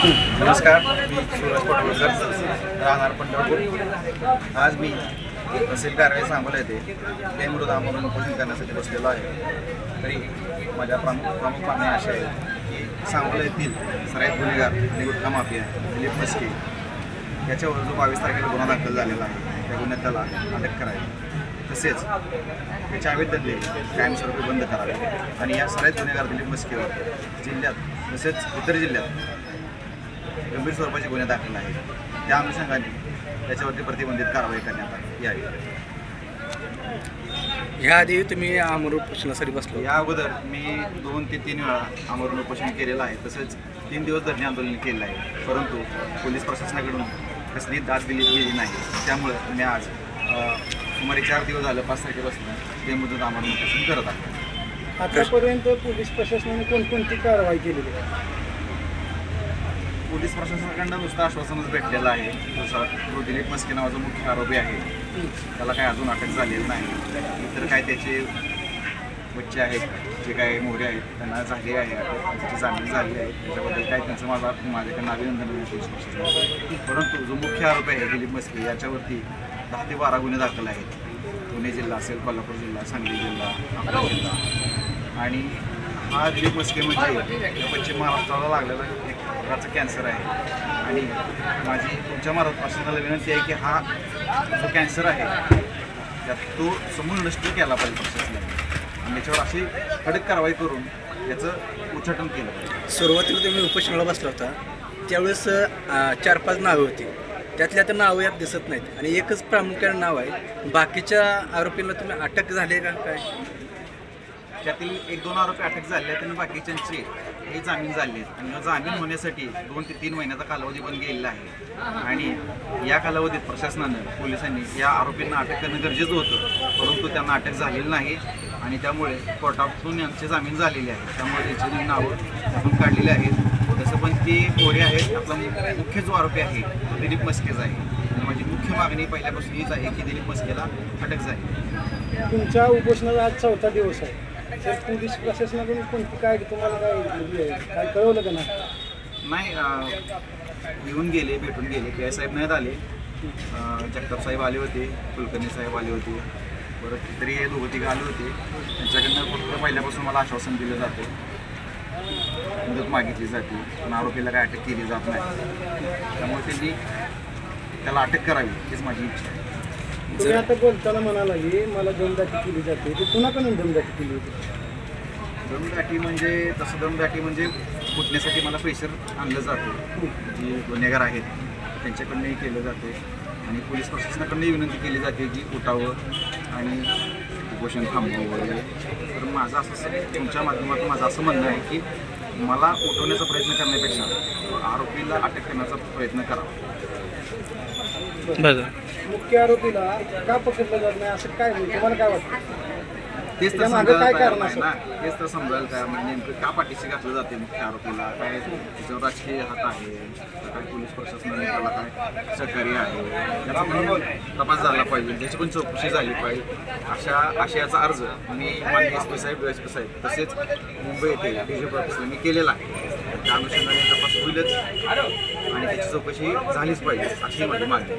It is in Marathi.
नमस्कार, मी सूरज पटवर्धन, राहणार पंढरपूर. आज मी तहसील कार्यालय सांगोला येथे बेमुदत आंदोलन उपोषण करण्यासाठी बसलेलो आहे. तरी माझ्या प्रमुख मागण्या अशा आहेत की सांगोला येथील सराईत गुन्हेगार आणि गुटखा माफिया दिलीप मस्के याच्यावर जो 22 तारखेला गुन्हा दाखल झालेला आहे त्या गुन्ह्यात त्याला अटक करावी, तसेच त्याच्या अवैध धंदे कायमस्वरूपी बंद करावे आणि या सराईत गुन्हेगार दिलीप मस्केवर जिल्ह्यात तसेच इतर जिल्ह्यात गंभीर स्वरूपाचे गुन्हे दाखल आहेत. त्या अनुषंगाने त्याच्यावरती प्रतिबंधित कारवाई करण्यात यावी. याआधी तुम्ही आमरण उपोषणासाठी बसलो? या अगोदर मी 2 ते 3 वेळा आमरण उपोषण केलेलं आहे, तसेच 3 दिवस धरणे आंदोलन केलेलं आहे, परंतु पोलीस प्रशासनाकडून कसली दाद दिली गेली नाही. त्यामुळे मी आज सुमारे 4 दिवस झालं 5 तारखेपासून बेमुदत आमरण उपोषण करत आहे. आतापर्यंत पोलीस प्रशासनाने कोणकोणती कारवाई केलेली आहे? पोलीस प्रशासनाकडनं नुसतं आश्वासनच भेटलेलं आहे. जो दिलीप मस्के नावाचा मुख्य आरोपी आहे त्याला काय अजून अटक झालेली नाही. इतर काय त्याचे बच्चे आहेत, जे काय मोहरे आहेत, त्यांना झाले आहे त्याची जामीन झाली आहे. त्याच्याबद्दल काय त्यांचं माझ्याकडनं अभिनंदन आहे पोलीस प्रशासनाचं. परंतु जो मुख्य आरोपी आहे दिलीप मस्के याच्यावरती 10 ते 12 गुन्हे दाखल आहेत. पुणे जिल्हा असेल, कोल्हापूर जिल्हा, सांगली जिल्हा, अकोला जिल्हा. आणि हा दिलीप मस्के म्हणजे पश्चिम महाराष्ट्राला लागलेला एक प्रकारचा कॅन्सर आहे. आणि माझी तुमच्या प्रशासनाला विनंती आहे की हा जो कॅन्सर आहे त्यात तो समूळ नष्ट केला पाहिजे प्रशासनाने आणि याच्यावर अशी कडक कारवाई करून याचं उच्चाटन केलं पाहिजे. सुरुवातीला तुम्ही उपोषणाला बसला होता त्यावेळेस 4-5 नावे होती, त्यातल्या तर नावं यात दिसत नाहीत आणि एकच प्रामुख्याने नाव आहे. बाकीच्या आरोपींना तुम्ही अटक झाली आहे का काय? त्यातील 1-2 आरोपी अटक झाले आहेत आणि बाकीच्यांचे हे जामीन झाले आहेत. आणि जामीन होण्यासाठी 2 ते 3 महिन्याचा कालावधी पण गेलेला आहे. आणि या कालावधीत प्रशासनानं पोलिसांनी या आरोपींना अटक करणं गरजेचं होतं, परंतु त्यांना अटक झालेली नाही आणि त्यामुळे कोर्टातून यांचे जामीन झालेले आहे. त्यामुळे त्याची नावं आपण काढलेली आहेत. तसं पण ती पोरे आहेत. आपला मुख्य जो आरोपी आहे तो दिलीप मस्केच आहे. माझी मुख्य मागणी पहिल्यापासून हीच आहे की दिलीप मस्केला अटक झाली. तुमच्या उपोषणाचा आज 4था दिवस आहे. तर पोलीस प्रशासनाकडून कोणती काय तुम्हाला काय कळवलं का नाही? येऊन गेले, भेटून गेले. PI साहेब नाहीत आले, जगताप साहेब आले होते, कुलकर्णी साहेब आले होते, परत तरी हे 2-3 आले होते. त्यांच्याकडनं फक्त पहिल्यापासून मला आश्वासन दिलं जाते, मुदत मागितली जाते, पण आरोपीला काय अटक केली जात नाही. त्यामुळे त्यांनी त्याला अटक करावी हीच माझी इच्छा आहे. तुम्ही आता बोलताना म्हणाला की मला दमदाटी केली जाते, ते कुणाकडून दमदाटी केली होती? दमदाटी म्हणजे तसं दमदाटी म्हणजे फुटण्यासाठी मला प्रेशर आणलं जातं. जे गुन्हेगार आहेत त्यांच्याकडनंही केलं जाते आणि पोलीस प्रशासनाकडनंही विनंती केली जाते की उठावं आणि उपोषण थांबवावं वगैरे. तर माझं असं तुमच्या माध्यमातून माझं असं म्हणणं आहे की मला उठवण्याचा प्रयत्न करण्यापेक्षा आरोपीला अटक करण्याचा प्रयत्न करावा. मुख्य आरोपीला का पकडलं जात नाही असं काय तुम्हाला काय वाटतं? तेच तर समजायला तयार नाही ना. तेच तर समजायला तयार नाही. नेमकं का पाठीशी घातलं जाते मुख्य आरोपीला? काय त्याच्यावर राजकीय हात आहे, काय पोलीस प्रशासनाने त्याला काय सहकार्य आहे याचा पण तपास झाला पाहिजे, त्याची पण चौकशी झाली पाहिजे. अशा आशयाचा अर्ज मी माननीय SP साहेब, DSP साहेब तसेच मुंबई येथे DGP ऑफिसला मी केलेला आहे. त्या अनुषंगाने तपास होईलच आणि त्याची चौकशी झालीच पाहिजे अशी माझी मागणी.